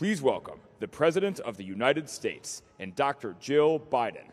Please welcome the President of the United States and Dr. Jill Biden.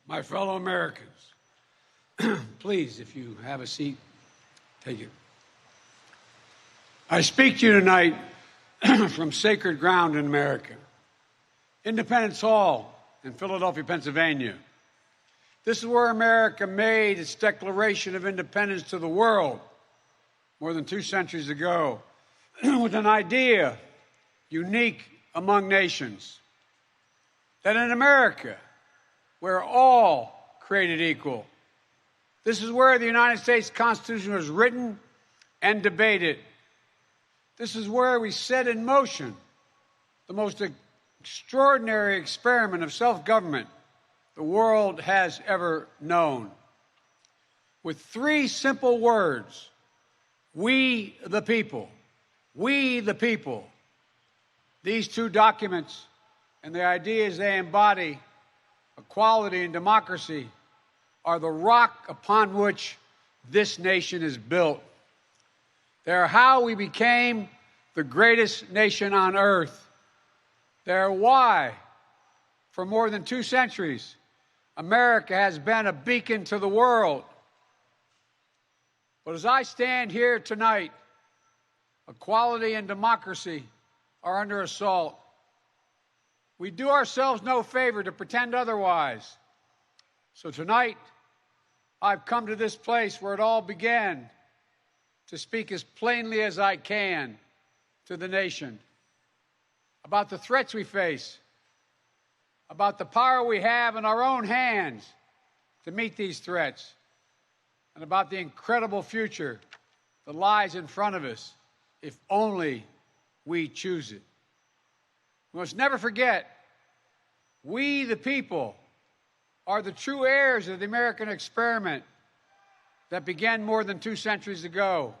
My fellow Americans, please, if you have a seat, take it. I speak to you tonight from sacred ground in America, Independence Hall in Philadelphia, Pennsylvania. This is where America made its Declaration of Independence to the world more than 2 centuries ago with an idea unique among nations, that in America, we're all created equal. This is where the United States Constitution was written and debated. This is where we set in motion the most extraordinary experiment of self-government the world has ever known. With 3 simple words: we the people, we the people. These 2 documents and the ideas they embody, equality and democracy, are the rock upon which this nation is built. They are how we became the greatest nation on earth. They are why, for more than 2 centuries, America has been a beacon to the world. But as I stand here tonight, equality and democracy are under assault. We do ourselves no favor to pretend otherwise. So tonight, I've come to this place where it all began to speak as plainly as I can to the nation about the threats we face, about the power we have in our own hands to meet these threats, and about the incredible future that lies in front of us if only we choose it. We must never forget, we the people are the true heirs of the American experiment that began more than 2 centuries ago.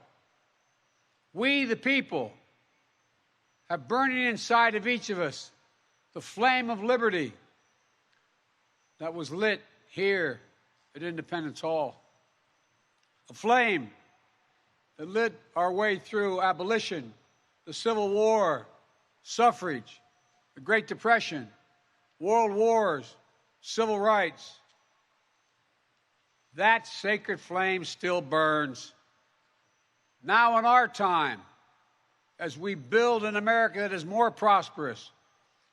We the people have burning inside of each of us the flame of liberty that was lit here at Independence Hall. A flame that lit our way through abolition, the Civil War, suffrage, the Great Depression, world wars, civil rights. That sacred flame still burns. Now in our time, as we build an America that is more prosperous,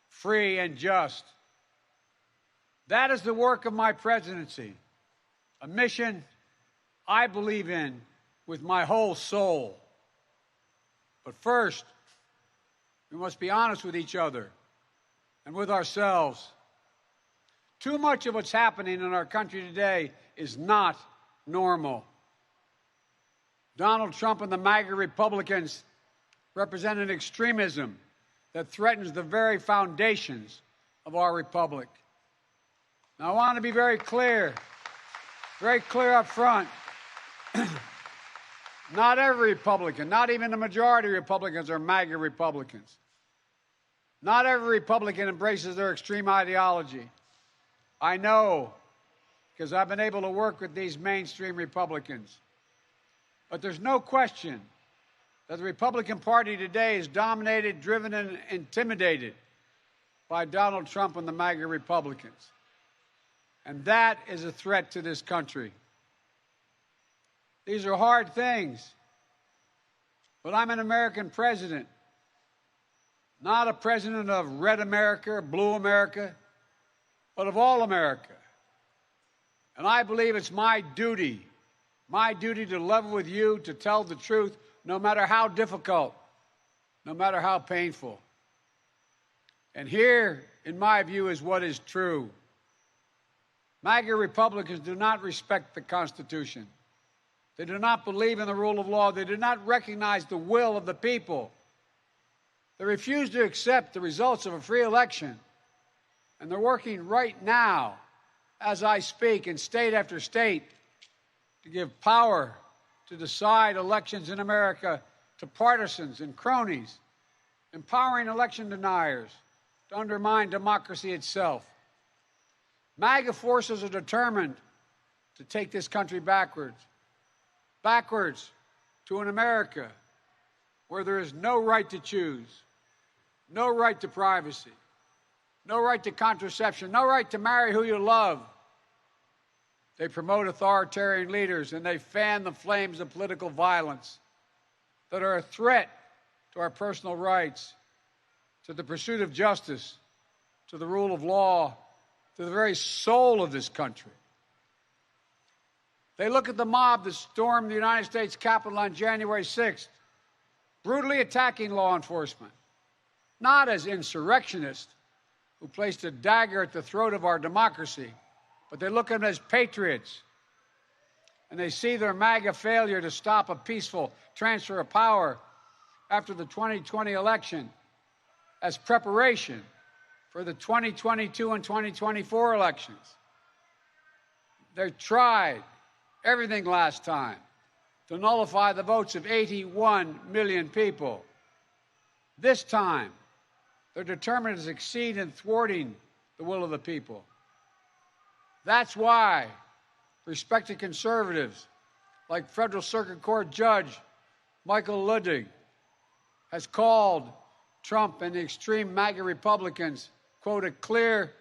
free, and just. That is the work of my presidency, a mission I believe in with my whole soul. But first, we must be honest with each other and with ourselves. Too much of what's happening in our country today is not normal. Donald Trump and the MAGA Republicans represent an extremism that threatens the very foundations of our republic. Now, I want to be very clear up front. Not every Republican, not even the majority of Republicans, are MAGA Republicans. Not every Republican embraces their extreme ideology. I know, because I've been able to work with these mainstream Republicans. But there's no question that the Republican Party today is dominated, driven, and intimidated by Donald Trump and the MAGA Republicans. And that is a threat to this country. These are hard things. But I'm an American president, not a president of red America or blue America, but of all America. And I believe it's my duty to level with you, to tell the truth, no matter how difficult, no matter how painful. And here, in my view, is what is true. MAGA Republicans do not respect the Constitution. They do not believe in the rule of law. They do not recognize the will of the people. They refuse to accept the results of a free election. And they're working right now, as I speak, in state after state, to give power to decide elections in America to partisans and cronies, empowering election deniers to undermine democracy itself. MAGA forces are determined to take this country backwards to an America where there is no right to choose, no right to privacy, no right to contraception, no right to marry who you love. They promote authoritarian leaders, and they fan the flames of political violence that are a threat to our personal rights, to the pursuit of justice, to the rule of law, to the very soul of this country. They look at the mob that stormed the United States Capitol on January 6th, brutally attacking law enforcement, not as insurrectionists who placed a dagger at the throat of our democracy, but they look at them as patriots. And they see their MAGA failure to stop a peaceful transfer of power after the 2020 election as preparation for the 2022 and 2024 elections. They tried everything last time to nullify the votes of 81 million people. This time, they're determined to succeed in thwarting the will of the people. That's why respected conservatives like Federal Circuit Court Judge Michael Ludwig has called Trump and the extreme MAGA Republicans, quote, a clear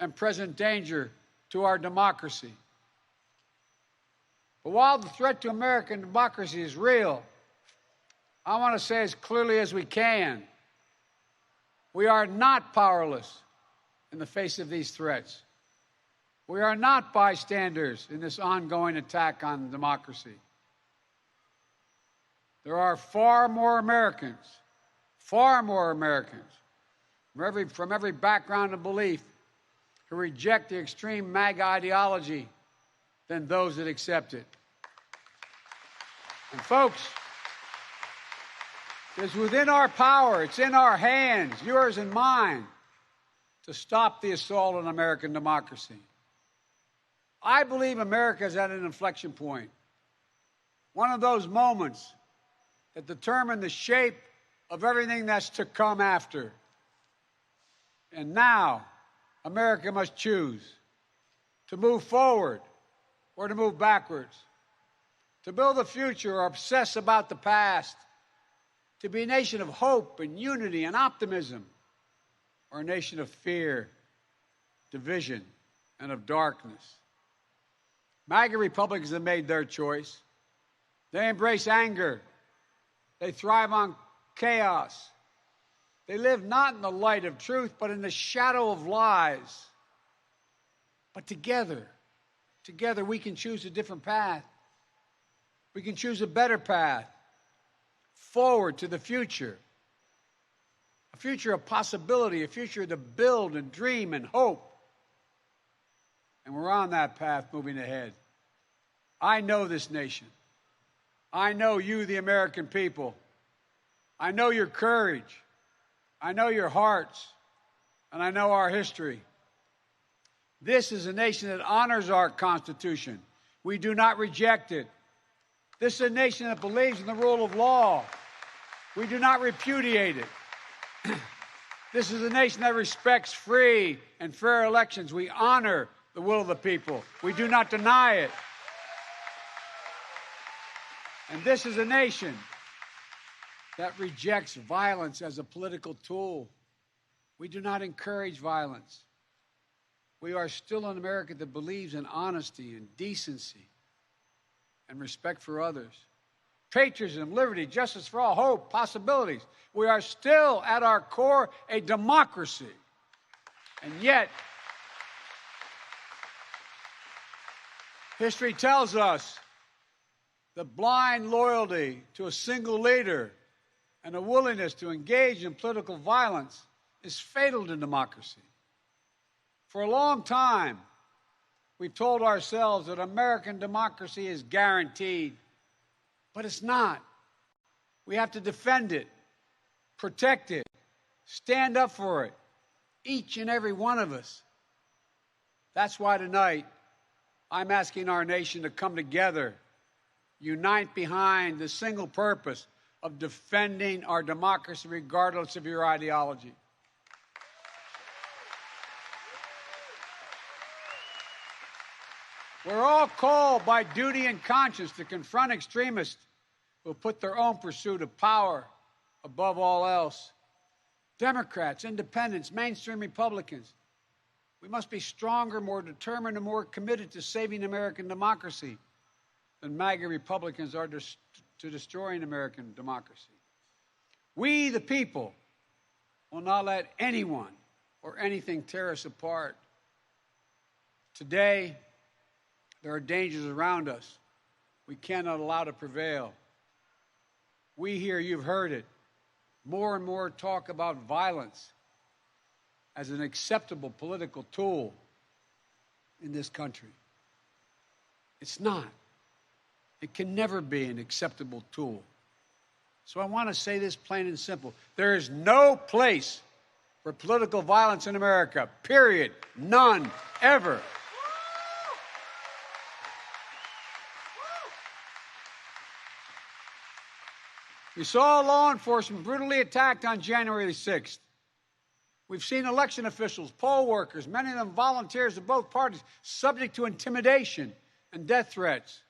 and present danger to our democracy. But while the threat to American democracy is real, I want to say as clearly as we can, we are not powerless in the face of these threats. We are not bystanders in this ongoing attack on democracy. There are far more Americans from every background and belief who reject the extreme MAGA ideology than those that accept it. And folks, it's within our power, it's in our hands, yours and mine, to stop the assault on American democracy. I believe America is at an inflection point, one of those moments that determine the shape of everything that's to come after. And now, America must choose to move forward or to move backwards, to build a future or obsess about the past, to be a nation of hope and unity and optimism, or a nation of fear, division, and of darkness. MAGA Republicans have made their choice. They embrace anger. They thrive on chaos. They live not in the light of truth, but in the shadow of lies. But together we can choose a different path. We can choose a better path forward to the future. A future of possibility, a future to build and dream and hope. And we're on that path moving ahead. I know this nation. I know you, the American people. I know your courage. I know your hearts. And I know our history. This is a nation that honors our Constitution. We do not reject it. This is a nation that believes in the rule of law. We do not repudiate it. This is a nation that respects free and fair elections. We honor the will of the people. We do not deny it. And this is a nation that rejects violence as a political tool. We do not encourage violence. We are still an America that believes in honesty and decency. and respect for others. Patriotism, liberty, justice for all, hope, possibilities. We are still, at our core, a democracy. And yet, history tells us that blind loyalty to a single leader and a willingness to engage in political violence is fatal to democracy. For a long time, we've told ourselves that American democracy is guaranteed, but it's not. We have to defend it, protect it, stand up for it, each and every one of us. That's why tonight I'm asking our nation to come together, unite behind the single purpose of defending our democracy regardless of your ideology. We're all called by duty and conscience to confront extremists who put their own pursuit of power above all else. Democrats, independents, mainstream Republicans, we must be stronger, more determined, and more committed to saving American democracy than MAGA Republicans are to destroying American democracy. We, the people, will not let anyone or anything tear us apart. Today, there are dangers around us we cannot allow to prevail. We here, you've heard it, more and more talk about violence as an acceptable political tool in this country. It's not. It can never be an acceptable tool. So I want to say this plain and simple. There is no place for political violence in America, period. None, ever. We saw law enforcement brutally attacked on January 6th. We've seen election officials, poll workers, many of them volunteers of both parties, subject to intimidation and death threats.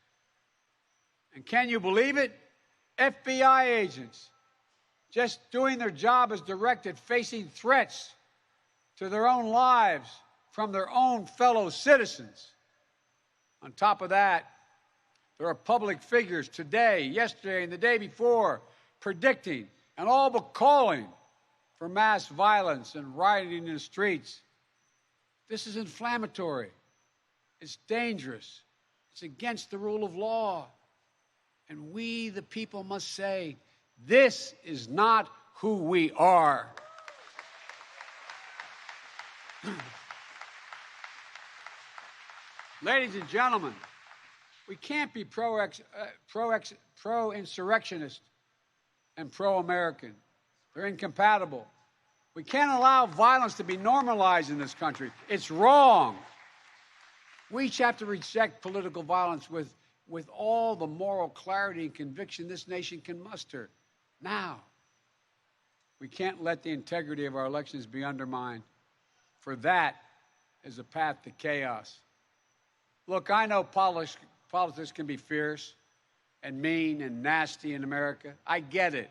And can you believe it? FBI agents, just doing their job as directed, facing threats to their own lives from their own fellow citizens. On top of that, there are public figures today, yesterday, and the day before predicting and all but calling for mass violence and rioting in the streets. This is inflammatory. It's dangerous. It's against the rule of law. And we, the people, must say, this is not who we are. Ladies and gentlemen, we can't be pro-insurrectionist and pro-American. They're incompatible. We can't allow violence to be normalized in this country. It's wrong. We each have to reject political violence with all the moral clarity and conviction this nation can muster. Now, we can't let the integrity of our elections be undermined, for that is a path to chaos. Look, I know politics can be fierce and mean and nasty in America. I get it.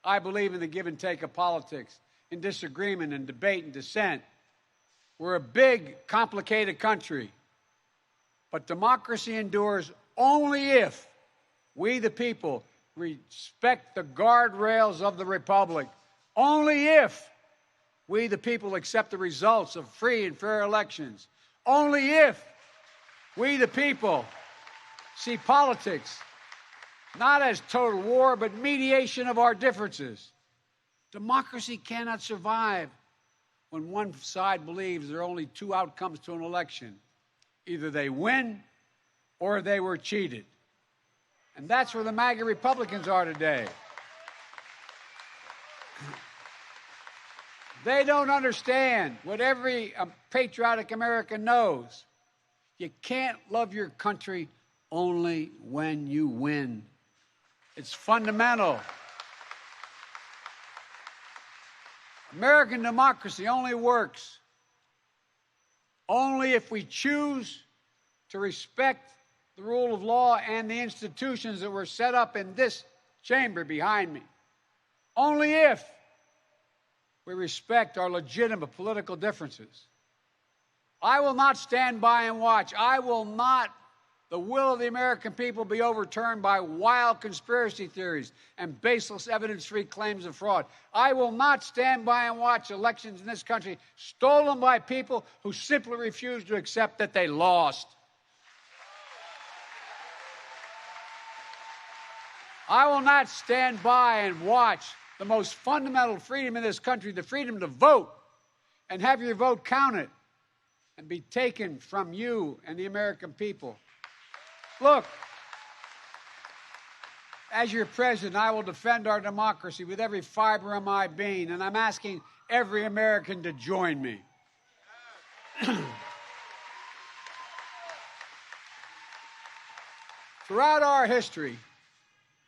I believe in the give and take of politics, in disagreement and debate and dissent. We're a big, complicated country. But democracy endures only if we, the people, respect the guardrails of the republic. Only if we, the people, accept the results of free and fair elections. Only if we, the people, see politics not as total war, but mediation of our differences. Democracy cannot survive when one side believes there are only two outcomes to an election. Either they win or they were cheated. And that's where the MAGA Republicans are today. They don't understand what every patriotic American knows. You can't love your country only when you win. It's fundamental. American democracy only works only if we choose to respect the rule of law and the institutions that were set up in this chamber behind me. Only if we respect our legitimate political differences. I will not stand by and watch. I will not the will of the American people be overturned by wild conspiracy theories and baseless evidence-free claims of fraud. I will not stand by and watch elections in this country stolen by people who simply refuse to accept that they lost. I will not stand by and watch the most fundamental freedom in this country, the freedom to vote, and have your vote counted and be taken from you and the American people. Look, as your president, I will defend our democracy with every fiber of my being, and I'm asking every American to join me. Throughout our history,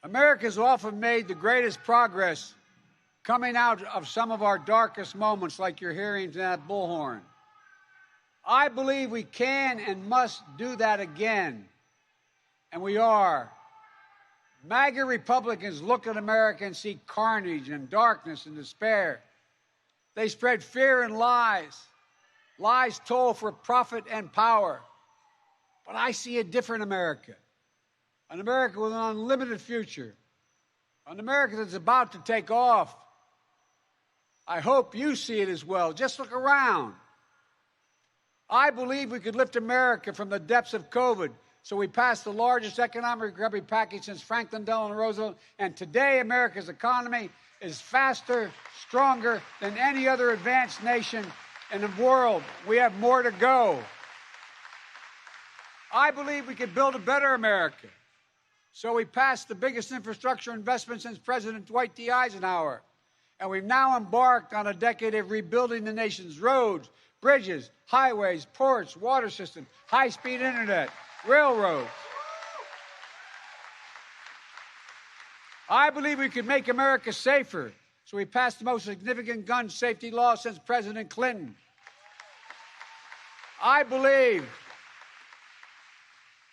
America has often made the greatest progress coming out of some of our darkest moments, like you're hearing that bullhorn. I believe we can and must do that again, and we are. MAGA Republicans look at America and see carnage and darkness and despair. They spread fear and lies. Lies told for profit and power. But I see a different America. An America with an unlimited future. An America that's about to take off. I hope you see it as well. Just look around. I believe we could lift America from the depths of COVID. So we passed the largest economic recovery package since Franklin Delano Roosevelt. And today, America's economy is faster, stronger than any other advanced nation in the world. We have more to go. I believe we could build a better America. So we passed the biggest infrastructure investment since President Dwight D. Eisenhower. And we've now embarked on a decade of rebuilding the nation's roads, bridges, highways, ports, water systems, high-speed internet, railroads. I believe we could make America safer. So we passed the most significant gun safety law since President Clinton. I believe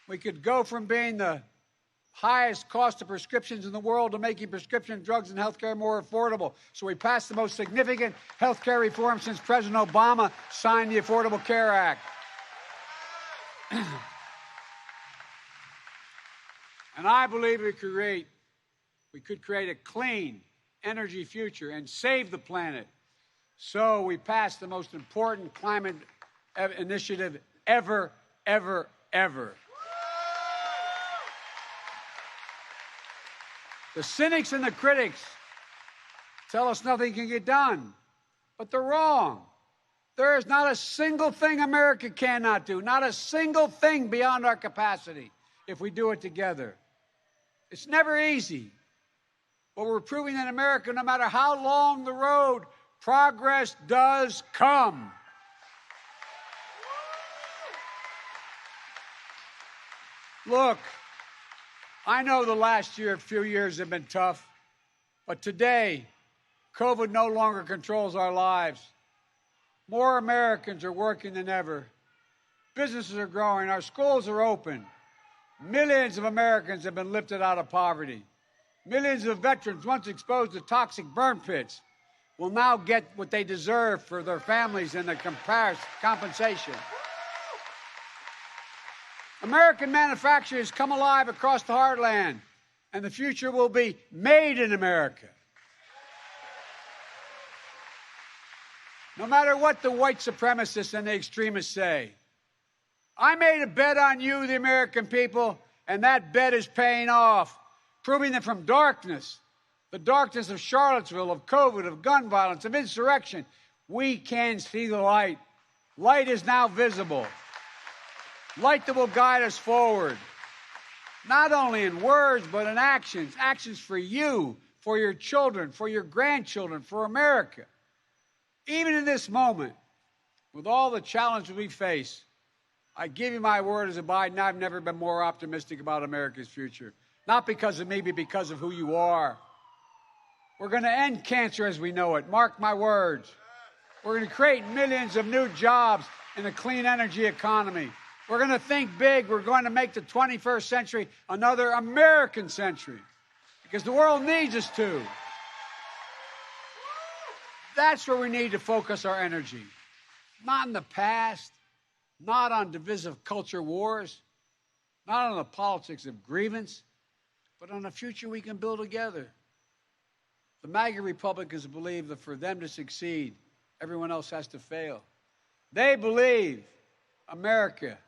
we could go from being the highest cost of prescriptions in the world to making prescription drugs and health care more affordable. So we passed the most significant health care reform since President Obama signed the Affordable Care Act. And I believe we could create a clean energy future and save the planet. So we passed the most important climate initiative ever, ever, ever. The cynics and the critics tell us nothing can get done, but they're wrong. There is not a single thing America cannot do, not a single thing beyond our capacity if we do it together. It's never easy, but we're proving in America, no matter how long the road, progress does come. Look, I know the last few years have been tough, but today, COVID no longer controls our lives. More Americans are working than ever. Businesses are growing. Our schools are open. Millions of Americans have been lifted out of poverty. Millions of veterans once exposed to toxic burn pits will now get what they deserve for their families and their compensation. American manufacturers come alive across the heartland, and the future will be made in America. No matter what the white supremacists and the extremists say, I made a bet on you, the American people, and that bet is paying off, proving that from darkness, the darkness of Charlottesville, of COVID, of gun violence, of insurrection, we can see the light. Light is now visible. Light that will guide us forward, not only in words, but in actions. Actions for you, for your children, for your grandchildren, for America. Even in this moment, with all the challenges we face, I give you my word as a Biden, I've never been more optimistic about America's future. Not because of me, but because of who you are. We're going to end cancer as we know it. Mark my words. We're going to create millions of new jobs in a clean energy economy. We're going to think big. We're going to make the 21st century another American century because the world needs us to. That's where we need to focus our energy. Not in the past, not on divisive culture wars, not on the politics of grievance, but on a future we can build together. The MAGA Republicans believe that for them to succeed, everyone else has to fail. They believe America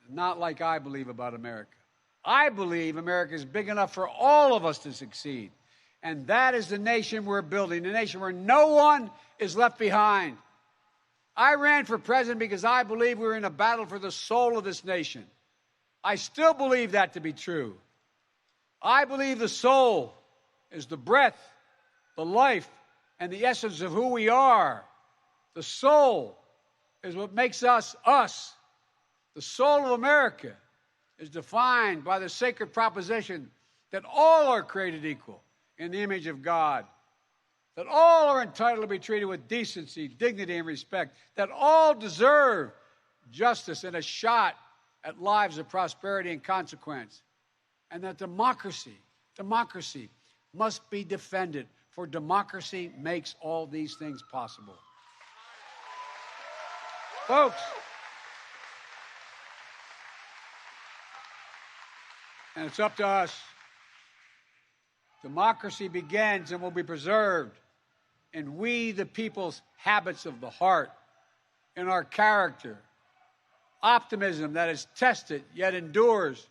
is not like I believe about America. I believe America is big enough for all of us to succeed. And that is the nation we're building, a nation where no one is left behind. I ran for president because I believe we're in a battle for the soul of this nation. I still believe that to be true. I believe the soul is the breath, the life, and the essence of who we are. The soul is what makes us, us. The soul of America is defined by the sacred proposition that all are created equal in the image of God, that all are entitled to be treated with decency, dignity, and respect, that all deserve justice and a shot at lives of prosperity and consequence, and that democracy must be defended, for democracy makes all these things possible. Folks, and it's up to us. Democracy begins and will be preserved in we, the people's habits of the heart, in our character, optimism that is tested yet endures,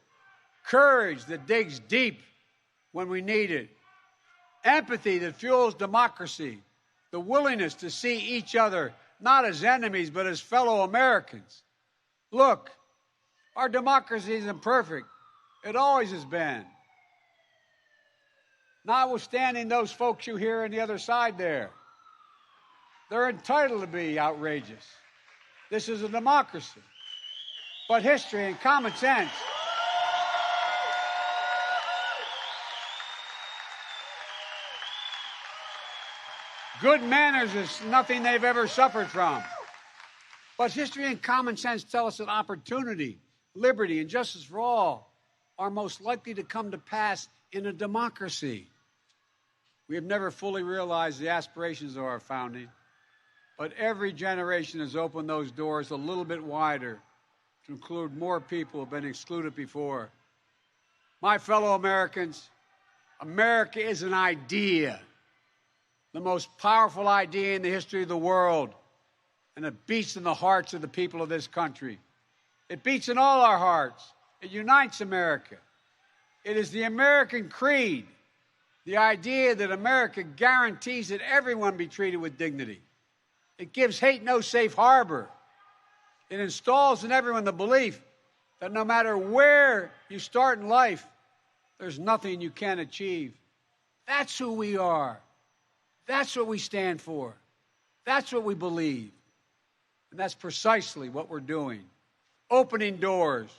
courage that digs deep when we need it, empathy that fuels democracy, the willingness to see each other not as enemies but as fellow Americans. Look, our democracy isn't perfect. It always has been. Notwithstanding those folks you hear on the other side there, they're entitled to be outrageous. This is a democracy. But history and common sense good manners is nothing they've ever suffered from. But history and common sense tell us that opportunity, liberty, and justice for all are most likely to come to pass in a democracy. We have never fully realized the aspirations of our founding, but every generation has opened those doors a little bit wider to include more people who have been excluded before. My fellow Americans, America is an idea, the most powerful idea in the history of the world, and it beats in the hearts of the people of this country. It beats in all our hearts. It unites America. It is the American creed, the idea that America guarantees that everyone be treated with dignity. It gives hate no safe harbor. It installs in everyone the belief that no matter where you start in life, there's nothing you can't achieve. That's who we are. That's what we stand for. That's what we believe. And that's precisely what we're doing. Opening doors,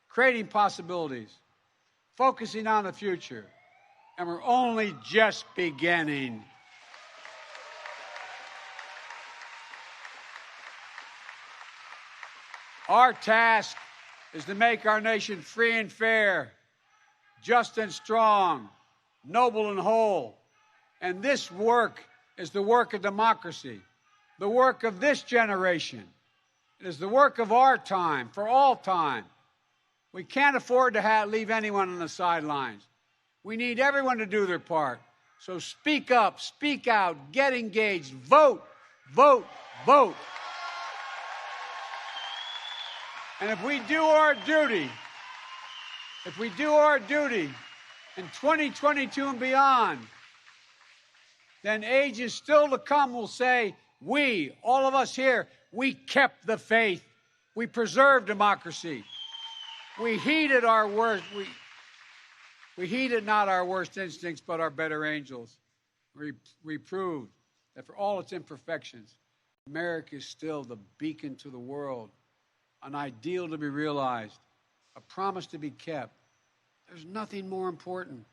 creating possibilities, focusing on the future. And we're only just beginning. Our task is to make our nation free and fair, just and strong, noble and whole. And this work is the work of democracy, the work of this generation. It is the work of our time, for all time. We can't afford to leave anyone on the sidelines. We need everyone to do their part. So speak up, speak out, get engaged, vote, vote, vote. And if we do our duty in 2022 and beyond, then ages still to come will say, we, all of us here, we kept the faith. We preserved democracy. We heeded our worst. We heeded not our worst instincts, but our better angels. We proved that for all its imperfections, America is still the beacon to the world, an ideal to be realized, a promise to be kept. There's nothing more important,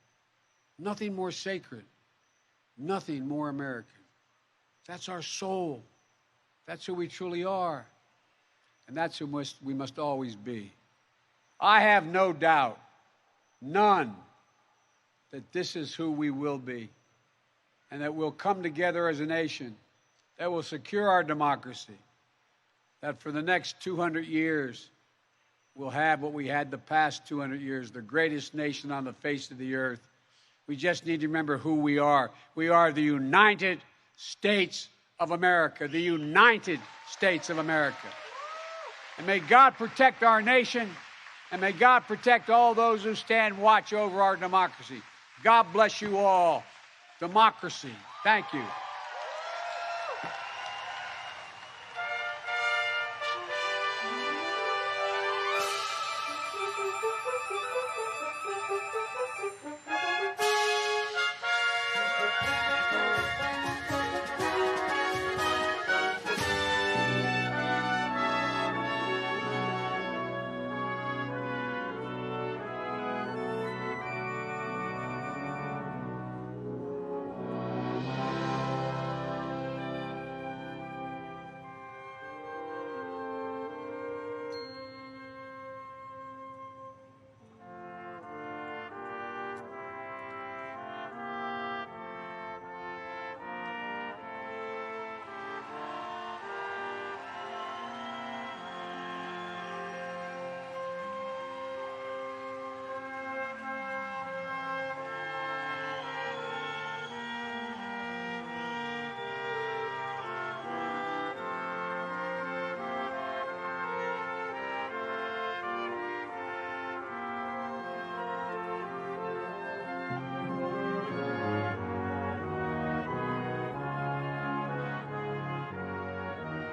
nothing more sacred, nothing more American. That's our soul. That's who we truly are. And that's who we must always be. I have no doubt, none, that this is who we will be, and that we'll come together as a nation that will secure our democracy, that for the next 200 years we'll have what we had the past 200 years, the greatest nation on the face of the earth. We just need to remember who we are. We are the United States of America, the United States of America. And may God protect our nation, and may God protect all those who stand watch over our democracy. God bless you all. Democracy. Thank you.